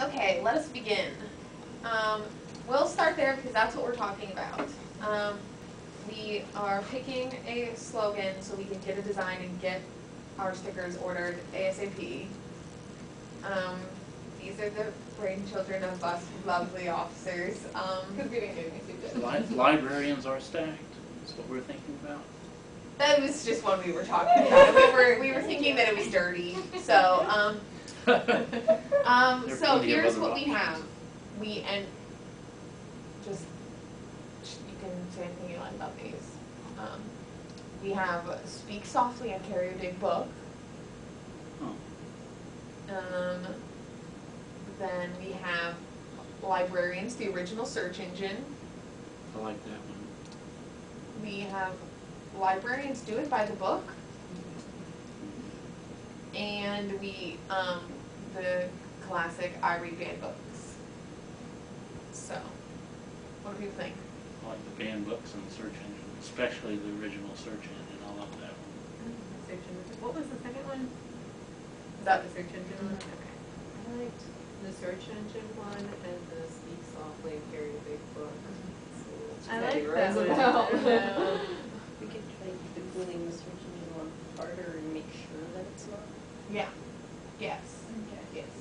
Okay, let us begin. We'll start there because that's what we're talking about. We are picking a slogan so we can get a design and get our stickers ordered ASAP. These are the brainchildren of us lovely officers. Because we didn't do anything. Librarians are stacked. That's what we're thinking about. That was just one we were talking about. We were thinking that it was dirty. So so here's what we have. And just you can say anything you like about these. We have Speak Softly and Carry a Big Book. Oh. Then we have Librarians, the Original Search Engine. I like that one. We have Librarians, Do It by the Book. And the classic I Read Banned Books. So, what do people think? I like the banned books and the search engine, especially the original search engine. I love that one. Search engine. What was the second one? Is that The search engine one? Okay. I liked the search engine one and the Speak Softly and Carry a Big Book. I like that one. We could try Googling the search engine one harder and make sure that it's not. Yeah. Yes. Okay. Yes.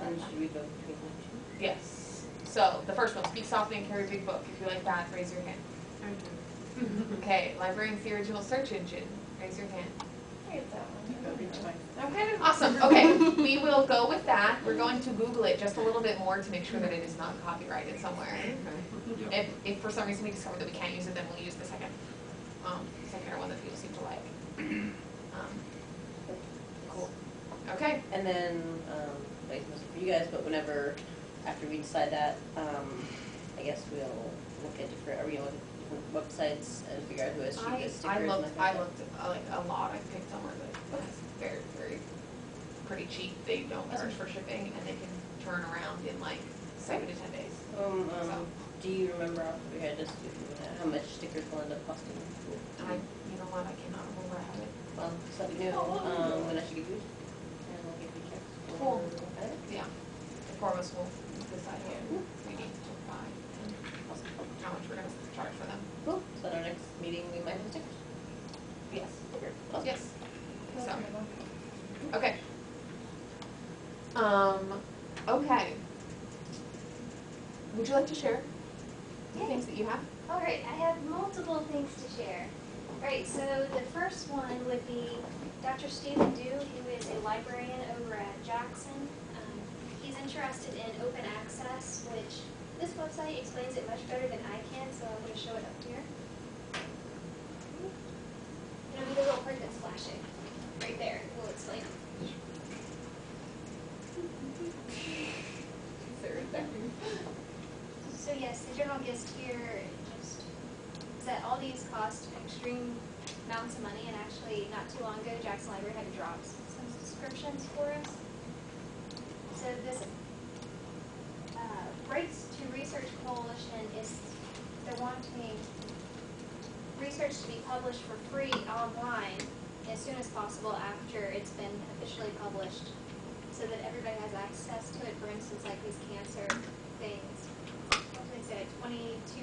And should we go between the two? Yes. So, the first one, Speak Softly and Carry a Big Book. If you like that, raise your hand. Okay, Librarians, the Original Search Engine. Raise your hand. Okay, awesome. Okay, we will go with that. We're going to Google it just a little bit more to make sure that it is not copyrighted somewhere. If for some reason we discover that we can't use it, then we'll use the second one that people seem to like. Cool. Okay. And then, like mostly for you guys, but whenever, after we decide that, I guess we'll look at different, are we gonna look at different websites and figure out who has cheapest stickers? I looked like a lot. I picked somewhere that's very, very pretty cheap. They don't charge for shipping, and they can turn around in like 7 to 10 days. Do you remember off the top of your head just how much stickers will end up costing? You know what? I cannot remember how it. Well, just let me know when I should give you, and we'll give you checks. Cool. Yeah. The four of us will decide what we need to buy and how much we're going to charge for them. Cool. So at our next meeting, we might have stickers. Yes. Awesome. Yes. So. Okay. Okay. Would you like to share the things that you have? All right, I have multiple things to share. All right, so the first one would be Dr. Stephen Dew, who is a librarian over at Jackson. He's interested in open access, which this website explains it much better than I can, so I'm going to show it up here. It'll be the little part that's flashing right there. It will explain it. So yes, the general gist here just is that all these cost extreme amounts of money, and actually not too long ago Jackson Library had to drop some subscriptions for us. So this Rights to Research Coalition they're wanting research to be published for free online as soon as possible after it's been officially published, so that everybody has access to it. For instance, like these cancer things. What did they say,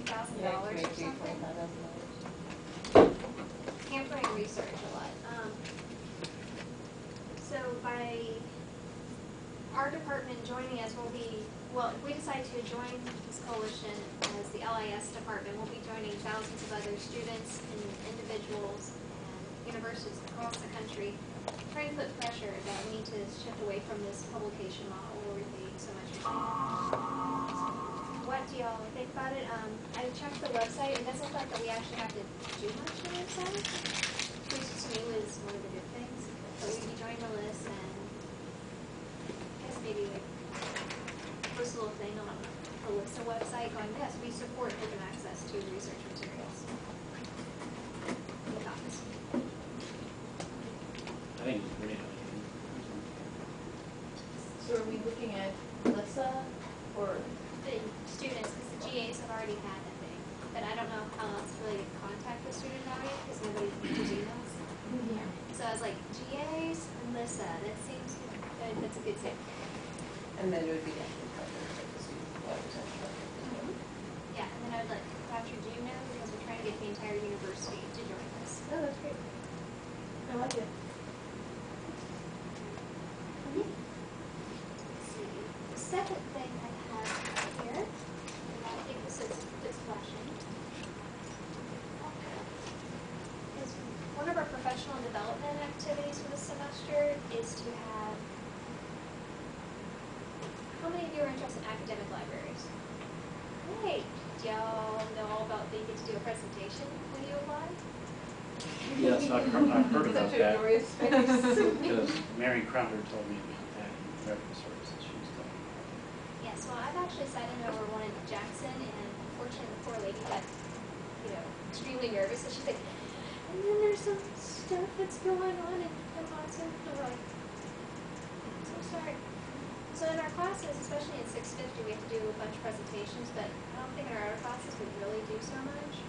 $22,000 or something? Hampering research a lot. So by our department joining us, if we decide to join this coalition as the LIS department, we'll be joining thousands of other students and individuals and universities across the country, trying to put pressure that we need to shift away from this publication model where we're paying so much money. What do y'all think about it? I checked the website. It doesn't look like that we actually have to do much on our side, which to me was one of the good things. But we'd be joining the list, and I guess maybe like post a little thing on the LISSA website going, yes, we support open access to research materials. Any thoughts? I think it's great. So are we looking at LISSA or The students, because the GAs have already had that thing, but I don't know how else really to contact the student about it because nobody uses emails. So I was like, GAs and LISSA, that seems good. That's a good tip. And then it would be the actual partners, like the student representation as well. Yeah, and then I would let Dr. June know because we're trying to get the entire university to join us. Oh, that's great. I like it. Let's see. The second thing I have here, and I think this is flashing, is one of our professional development activities for this semester is to have. How many of you are interested in academic libraries? Hey, do y'all know all about that you get to do a presentation when you apply? Yes, I've heard about Such a that, glorious space. because Mary Crowder told me about that in reference services she was talking about. Yes, well, I've actually cited over one in Jackson, and unfortunately, the poor lady got, extremely nervous, and she's like, and then there's some stuff that's going on, and I'm awesome. And we're like, I'm so sorry. So in our classes, especially in 650, we have to do a bunch of presentations, but I don't think in our other classes we really do so much.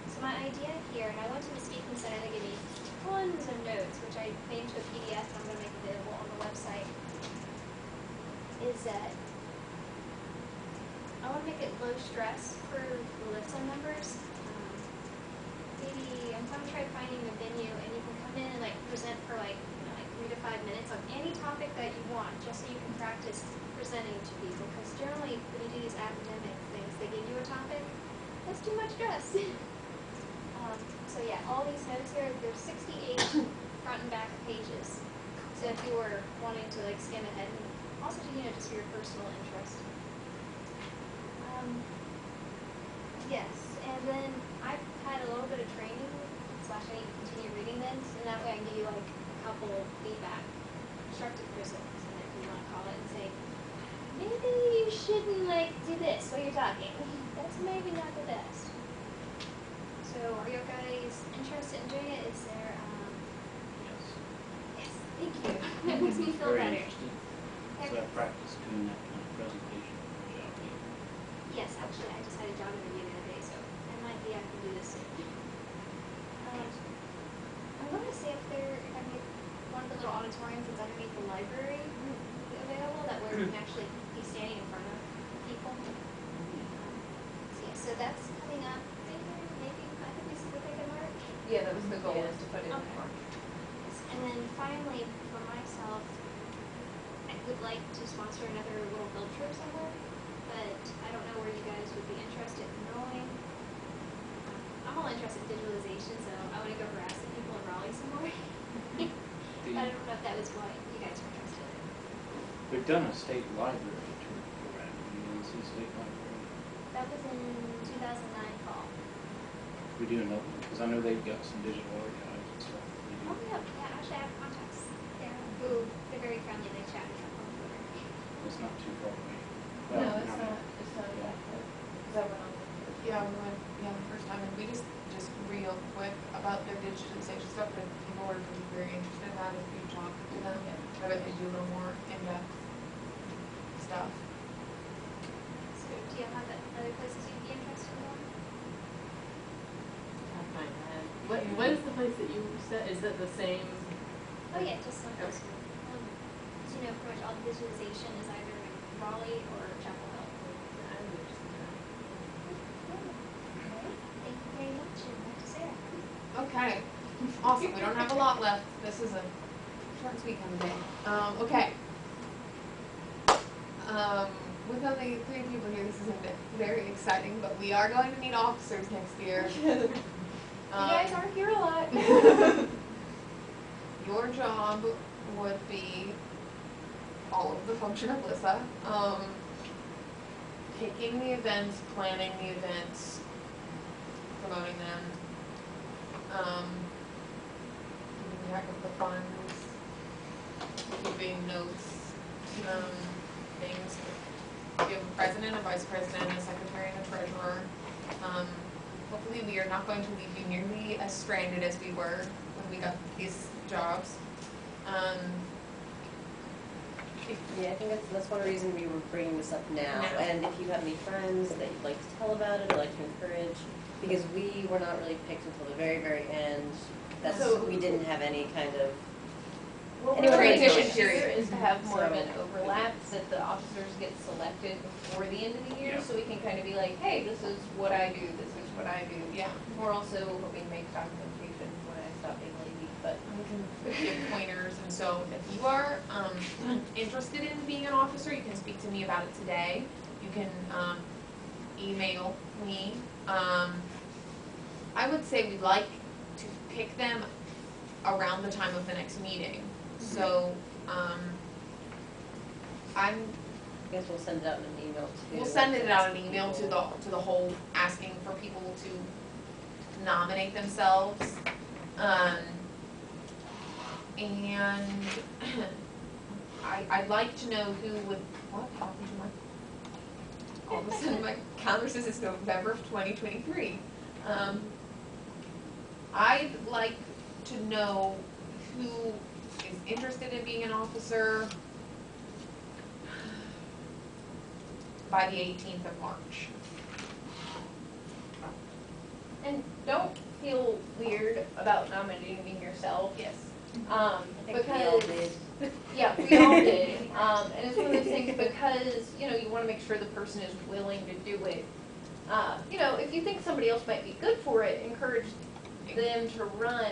So my idea here, and I went to the Speaking Center, they gave me tons of notes, which I made into a PDF, and I'm going to make available on the website, is that I want to make it low stress for the LISSA members. Maybe I'm going to try finding a venue, and you can come in and present for 3 to 5 minutes on any topic that you want, just so you can practice presenting to people. Because generally, when you do these academic things, they give you a topic. That's too much stress. So yeah, all these notes here, there's 68 front and back pages. So if you were wanting to skim ahead, and also just for your personal interest. Yes, and then I've had a little bit of training / I need to continue reading this, and that way I can give you a couple feedback, constructive criticisms, and if you want to call it and say, maybe you shouldn't do this while you're talking. That's maybe not the best. So are you guys interested in doing it? Is there, Yes. yes, thank you. That makes me feel Very better. interested. So I practiced doing that kind of presentation for a job later. Yes, actually, I just had a job interview the other day, so it might be I can do this soon. I'm going to see if I make one of the little auditoriums that's underneath the library available, that where we can actually be standing in front of people. So yeah, so that's coming up. Maybe I think we said in March. Yeah, that was the goal, Yeah. is to put it in Okay. March. And then finally, for myself, I would like to sponsor another little field trip somewhere, but I don't know where you guys would be interested in going. I'm all interested in digitalization, so I want to go harass the people in Raleigh some more. But I don't know if that was what you guys were interested in. We've done a state library tour program, the UNC State Library. That was in 2009 fall. We do another one, because I know they've got some digital archives and stuff. We do. Oh yeah, actually I have contacts there who, they're very friendly, they chat me up on Twitter. It's not too far away. No, Well, it's not Yeah. that good. Because I went on the first. Yeah, we went, the first time, and we just real quick about their digitalization stuff, but if people were very interested in that, if you talk to them, I bet they do a little more in-depth stuff. So do you have other places you'd be interested in going? I'll find that. What is the place that you said? Is it the same? Oh yeah, just some close one. Pretty much all digitalization is either in Raleigh or Chapel Hill. I would just, Thank you very much, and back to Sarah. Okay, awesome, we don't have a lot left, this is a short and sweet kind of day. Okay. With only 3 people here, this isn't very exciting, but we are going to need officers next year. You guys aren't here a lot. Your job would be all of the function of LISSA. Picking the events, planning the events, promoting them, keeping track of the funds, keeping notes, things. We have a president, a vice president, a secretary, and a treasurer. Hopefully we are not going to leave you nearly as stranded as we were when we got these jobs. Yeah, I think that's one reason we were bringing this up now. Now. And if you have any friends that you'd like to tell about it or like to encourage, because we were not really picked until the very, very end. We didn't have any kind of What Anyone we're who transition thinking here period. is to have more of So- an overlap, so that the officers get selected before the end of the year, Yeah. so we can kind of be like, hey, this is what I do, this is what I do. Yeah. We're also hoping to make documentation when I stop being lazy, but We can give pointers, and so if you are, interested in being an officer, you can speak to me about it today. You can, email me. I would say we'd like to pick them around the time of the next meeting. So, I guess we'll send it out in an email too. we'll send it out an email to the whole, asking for people to nominate themselves. And I'd like to know who would, what happened to my, all of a sudden my calendar says it's November of 2023. I'd like to know who is interested in being an officer by the 18th of March. and don't feel weird about nominating yourself. Yes. I think we all Because did. yeah, we all did. And it's one of those things because, you know, you want to make sure the person is willing to do it. You know, if you think somebody else might be good for it, encourage them to run